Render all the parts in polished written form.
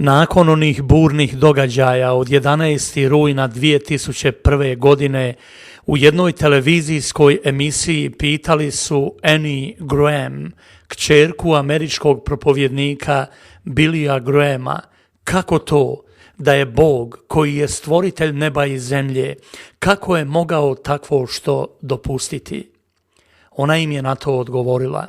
Nakon onih burnih događaja od 11. rujna 2001. godine u jednoj televizijskoj emisiji pitali su Annie Graham, kćerku američkog propovjednika Billya Grahama, kako to da je Bog koji je stvoritelj neba i zemlje, kako je mogao takvo što dopustiti? Ona im je na to odgovorila: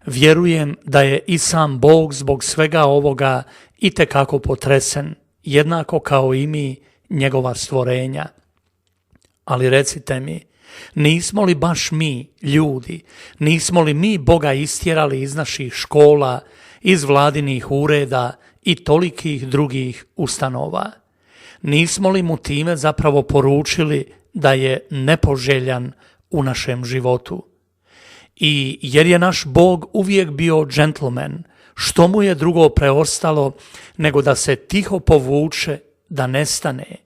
vjerujem da je i sam Bog zbog svega ovoga itekako potresen, jednako kao i mi, njegova stvorenja. Ali recite mi, nismo li baš mi, ljudi, nismo li mi Boga istjerali iz naših škola, iz vladinih ureda i tolikih drugih ustanova? Nismo li mu time zapravo poručili da je nepoželjan u našem životu? I jer je naš Bog uvijek bio džentlmen, što mu je drugo preostalo nego da se tiho povuče, da nestane?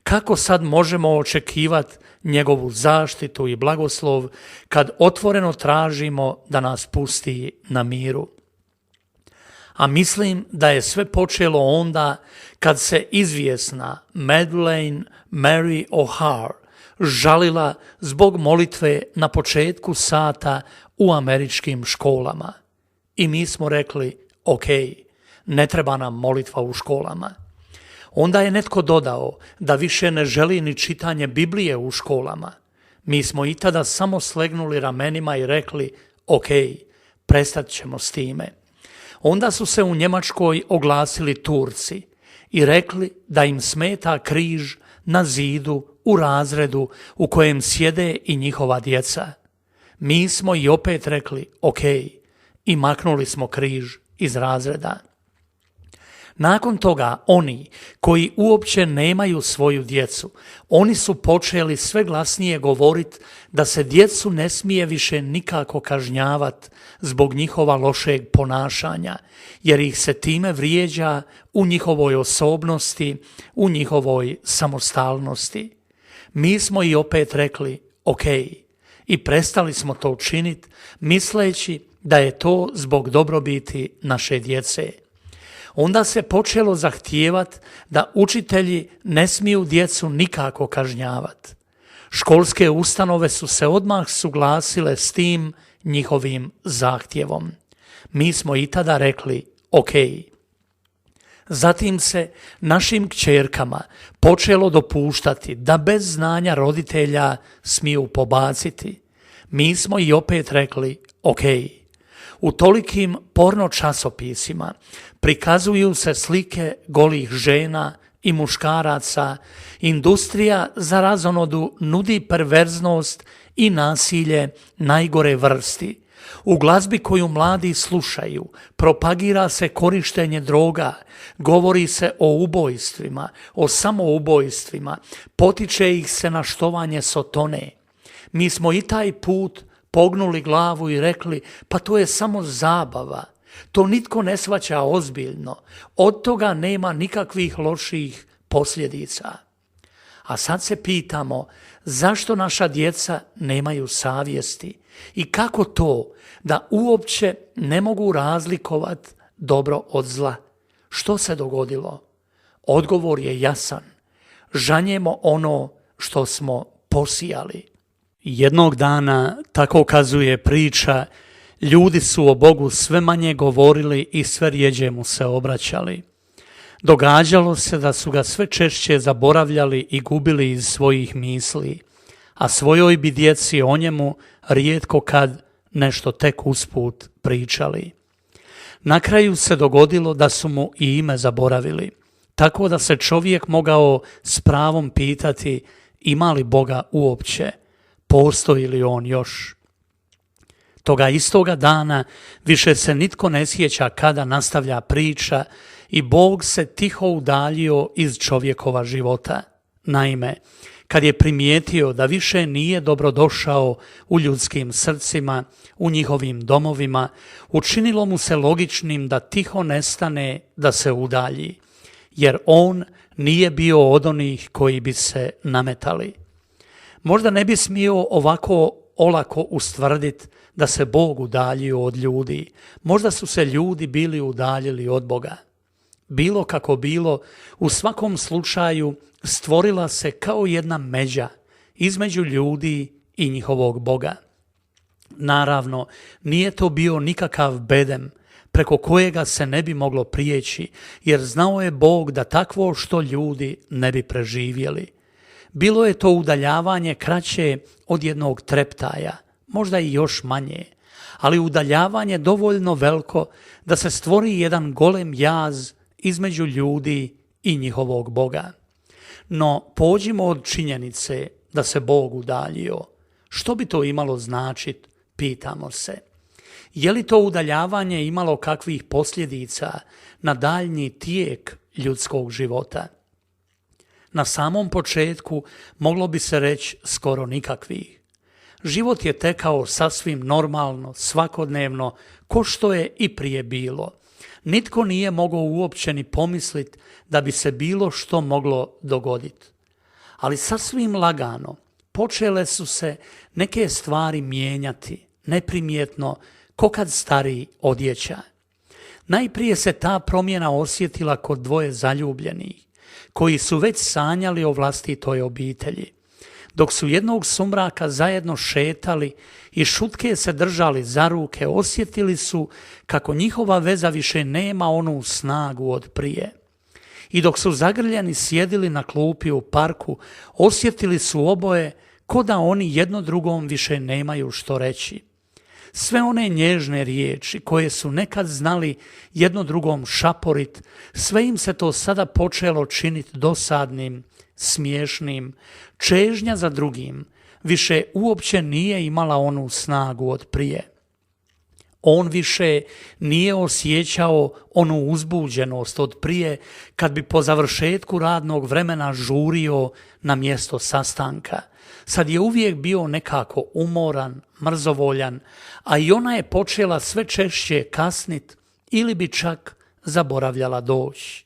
Kako sad možemo očekivati njegovu zaštitu i blagoslov kad otvoreno tražimo da nas pusti na miru? A mislim da je sve počelo onda kad se izvjesna Madeleine Mary O'Hare žalila zbog molitve na početku sata u američkim školama. I mi smo rekli: ok, ne treba nam molitva u školama. Onda je netko dodao da više ne želi ni čitanje Biblije u školama. Mi smo i tada samo slegnuli ramenima i rekli: ok, prestat ćemo s time. Onda su se u Njemačkoj oglasili Turci i rekli da im smeta križ na zidu u razredu u kojem sjede i njihova djeca. Mi smo i opet rekli: ok, i maknuli smo križ iz razreda. Nakon toga oni koji uopće nemaju svoju djecu, oni su počeli sve glasnije govoriti da se djecu ne smije više nikako kažnjavati zbog njihova lošeg ponašanja, jer ih se time vrijeđa u njihovoj osobnosti, u njihovoj samostalnosti. Mi smo i opet rekli: ok, i prestali smo to činiti misleći da je to zbog dobrobiti naše djece. Onda se počelo zahtijevati da učitelji ne smiju djecu nikako kažnjavati. Školske ustanove su se odmah suglasile s tim njihovim zahtjevom. Mi smo i tada rekli: ok. Zatim se našim kćerkama počelo dopuštati da bez znanja roditelja smiju pobaciti. Mi smo i opet rekli: ok. U tolikim porno časopisima prikazuju se slike golih žena i muškaraca, industrija za razonodu nudi perverznost i nasilje najgore vrsti. U glazbi koju mladi slušaju propagira se korištenje droga, govori se o ubojstvima, o samoubojstvima, potiče ih se na štovanje sotone. Mi smo i taj put pognuli glavu i rekli: pa to je samo zabava, to nitko ne shvaća ozbiljno, od toga nema nikakvih loših posljedica. A sad se pitamo zašto naša djeca nemaju savjesti i kako to da uopće ne mogu razlikovati dobro od zla. Što se dogodilo? Odgovor je jasan. Žanjemo ono što smo posijali. Jednog dana, tako kazuje priča, ljudi su o Bogu sve manje govorili i sve rjeđe mu se obraćali. Događalo se da su ga sve češće zaboravljali i gubili iz svojih misli, a svojoj bi djeci o njemu rijetko kad nešto tek usput pričali. Na kraju se dogodilo da su mu i ime zaboravili, tako da se čovjek mogao s pravom pitati: ima li Boga uopće? Postoji li on još? Toga istoga dana više se nitko ne sjeća kada nastavlja priča i Bog se tiho udaljio iz čovjekova života. Naime, kad je primijetio da više nije dobrodošao u ljudskim srcima, u njihovim domovima, učinilo mu se logičnim da tiho nestane, da se udalji, jer on nije bio od onih koji bi se nametali. Možda ne bi smio ovako olako ustvrditi da se Bog udaljio od ljudi. Možda su se ljudi bili udaljili od Boga. Bilo kako bilo, u svakom slučaju stvorila se kao jedna međa između ljudi i njihovog Boga. Naravno, nije to bio nikakav bedem preko kojega se ne bi moglo prijeći, jer znao je Bog da takvo što ljudi ne bi preživjeli. Bilo je to udaljavanje kraće od jednog treptaja, možda i još manje, ali udaljavanje dovoljno veliko da se stvori jedan golem jaz između ljudi i njihovog Boga. No, pođimo od činjenice da se Bog udaljio. Što bi to imalo značiti, pitamo se. Je li to udaljavanje imalo kakvih posljedica na daljnji tijek ljudskog života? Na samom početku moglo bi se reći skoro nikakvih. Život je tekao sasvim normalno, svakodnevno, ko što je i prije bilo. Nitko nije mogao uopće ni pomisliti da bi se bilo što moglo dogoditi. Ali sasvim lagano počele su se neke stvari mijenjati, neprimjetno, ko kad stari odjeća. Najprije se ta promjena osjetila kod dvoje zaljubljenih, koji su već sanjali o vlastitoj obitelji. Dok su jednog sumraka zajedno šetali i šutke se držali za ruke, osjetili su kako njihova veza više nema onu snagu od prije. I dok su zagrljeni sjedili na klupi u parku, osjetili su oboje ko da oni jedno drugom više nemaju što reći. Sve one nježne riječi koje su nekad znali jedno drugom šaporit, sve im se to sada počelo činiti dosadnim, smiješnim. Čežnja za drugim više uopće nije imala onu snagu od prije. On više nije osjećao onu uzbuđenost od prije kad bi po završetku radnog vremena žurio na mjesto sastanka. Sad je uvijek bio nekako umoran, mrzovoljan, a i ona je počela sve češće kasnit ili bi čak zaboravljala doći.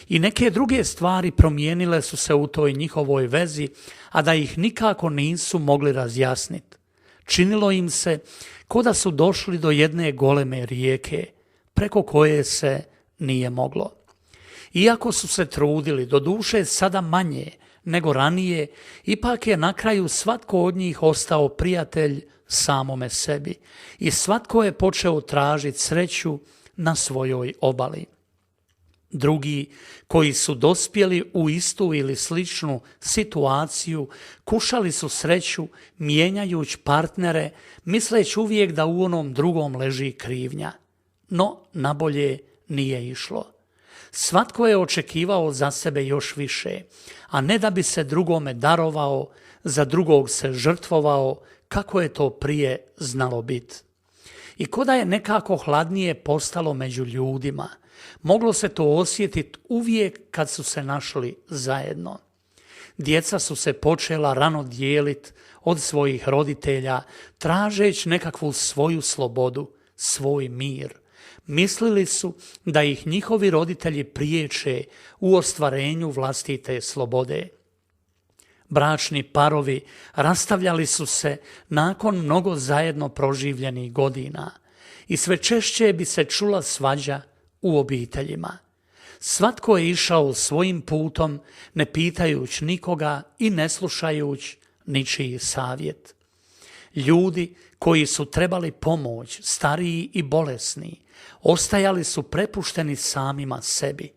I neke druge stvari promijenile su se u toj njihovoj vezi, a da ih nikako nisu mogli razjasniti. Činilo im se ko da su došli do jedne goleme rijeke, preko koje se nije moglo. Iako su se trudili, doduše sada manje nego ranije, ipak je na kraju svatko od njih ostao prijatelj samome sebi i svatko je počeo tražiti sreću na svojoj obali. Drugi, koji su dospjeli u istu ili sličnu situaciju, kušali su sreću mijenjajući partnere, misleći uvijek da u onom drugom leži krivnja. No, nabolje nije išlo. Svatko je očekivao za sebe još više, a ne da bi se drugome darovao, za drugog se žrtvovao, kako je to prije znalo biti. I ko da je nekako hladnije postalo među ljudima, moglo se to osjetiti uvijek kad su se našli zajedno. Djeca su se počela rano dijeliti od svojih roditelja, tražeći nekakvu svoju slobodu, svoj mir. Mislili su da ih njihovi roditelji priječe u ostvarenju vlastite slobode. Bračni parovi rastavljali su se nakon mnogo zajedno proživljenih godina i sve češće bi se čula svađa u obiteljima. Svatko je išao svojim putom, ne pitajući nikoga i ne slušajući ničiji savjet. Ljudi koji su trebali pomoć, stariji i bolesni, ostajali su prepušteni samima sebi.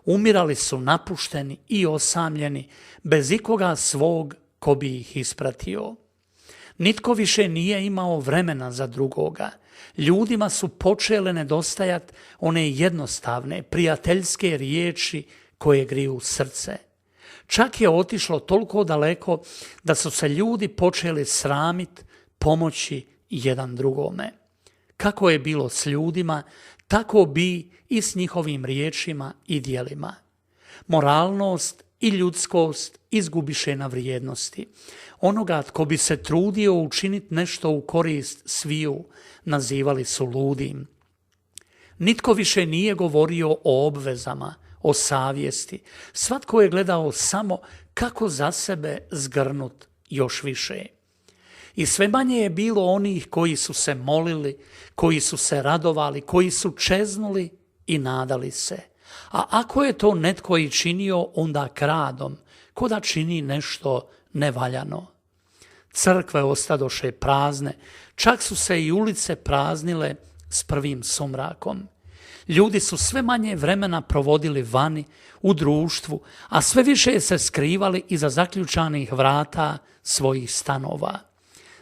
Umirali su napušteni i osamljeni, bez ikoga svog ko bi ih ispratio. Nitko više nije imao vremena za drugoga. Ljudima su počele nedostajati one jednostavne, prijateljske riječi koje griju srce. Čak je otišlo toliko daleko da su se ljudi počeli sramiti pomoći jedan drugome. Kako je bilo s ljudima, tako bi i s njihovim riječima i djelima. Moralnost i ljudskost izgubiše na vrijednosti. Onoga tko bi se trudio učiniti nešto u korist sviju, nazivali su ludim. Nitko više nije govorio o obvezama, o savjesti. Svatko je gledao samo kako za sebe zgrnut još više. I sve manje je bilo onih koji su se molili, koji su se radovali, koji su čeznuli i nadali se. A ako je to netko i činio, onda kradom, ko da čini nešto nevaljano. Crkve ostadoše prazne, čak su se i ulice praznile s prvim sumrakom. Ljudi su sve manje vremena provodili vani, u društvu, a sve više se skrivali iza zaključanih vrata svojih stanova.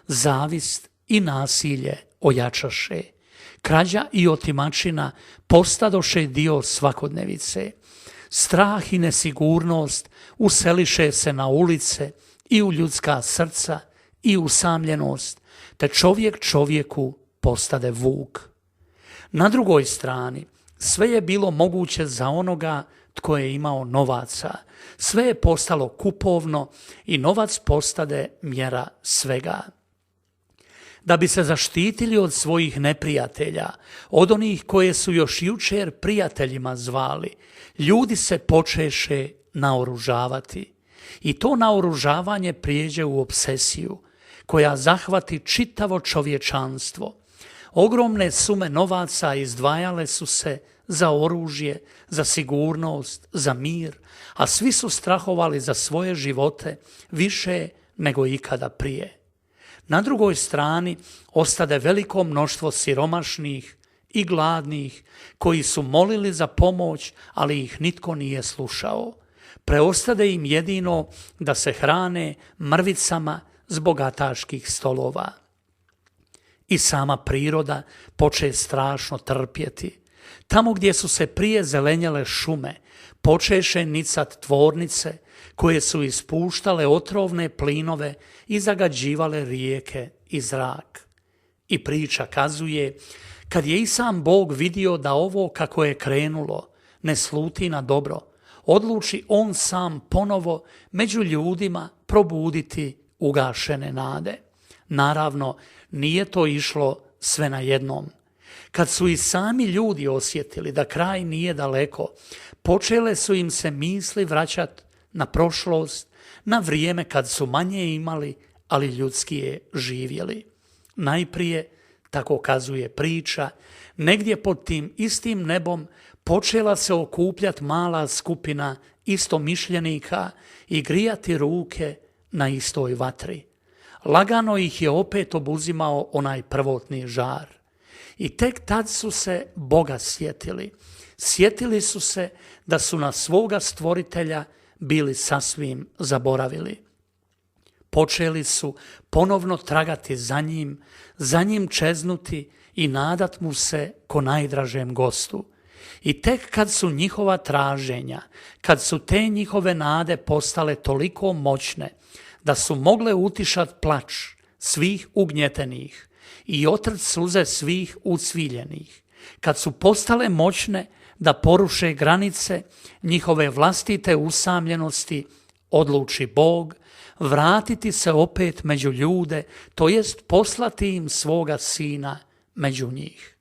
Zavist i nasilje ojačaše. Krađa i otimačina postadoše dio svakodnevice. Strah i nesigurnost useliše se na ulice i u ljudska srca i usamljenost, te čovjek čovjeku postade vuk. Na drugoj strani, sve je bilo moguće za onoga tko je imao novaca. Sve je postalo kupovno i novac postade mjera svega. Da bi se zaštitili od svojih neprijatelja, od onih koje su još jučer prijateljima zvali, ljudi se počeše naoružavati. I to naoružavanje prijeđe u obsesiju, koja zahvati čitavo čovječanstvo. Ogromne sume novaca izdvajale su se za oružje, za sigurnost, za mir, a svi su strahovali za svoje živote više nego ikada prije. Na drugoj strani ostade veliko mnoštvo siromašnih i gladnih koji su molili za pomoć, ali ih nitko nije slušao. Preostade im jedino da se hrane mrvicama s bogataških stolova. I sama priroda poče strašno trpjeti. Tamo gdje su se prije zelenjale šume, počeše nicat tvornice koje su ispuštale otrovne plinove i zagađivale rijeke i zrak. I priča kazuje, kad je i sam Bog vidio da ovo kako je krenulo ne sluti na dobro, odluči on sam ponovo među ljudima probuditi ugašene nade. Naravno, nije to išlo sve najednom. Kad su i sami ljudi osjetili da kraj nije daleko, počele su im se misli vraćati na prošlost, na vrijeme kad su manje imali, ali ljudskije živjeli. Najprije, tako kazuje priča, negdje pod tim istim nebom počela se okupljati mala skupina istomišljenika i grijati ruke na istoj vatri. Lagano ih je opet obuzimao onaj prvotni žar. I tek tad su se Boga sjetili. Sjetili su se da su na svoga stvoritelja bili sasvim zaboravili. Počeli su ponovno tragati za njim čeznuti i nadat mu se ko najdražem gostu. I tek kad su njihova traženja, kad su te njihove nade postale toliko moćne, da su mogle utišat plač svih ugnjetenih i otrt suze svih ucviljenih, kad su postale moćne da poruše granice njihove vlastite usamljenosti, odluči Bog vratiti se opet među ljude, to jest poslati im svoga sina među njih.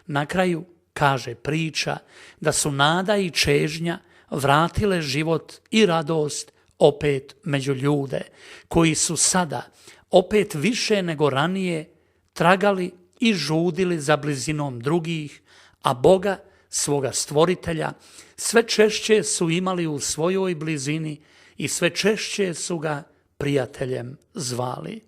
Na kraju kaže priča da su nada i čežnja vratile život i radost opet među ljude, koji su sada opet više nego ranije tragali i žudili za blizinom drugih, a Boga, svoga stvoritelja, sve češće su imali u svojoj blizini i sve češće su ga prijateljem zvali.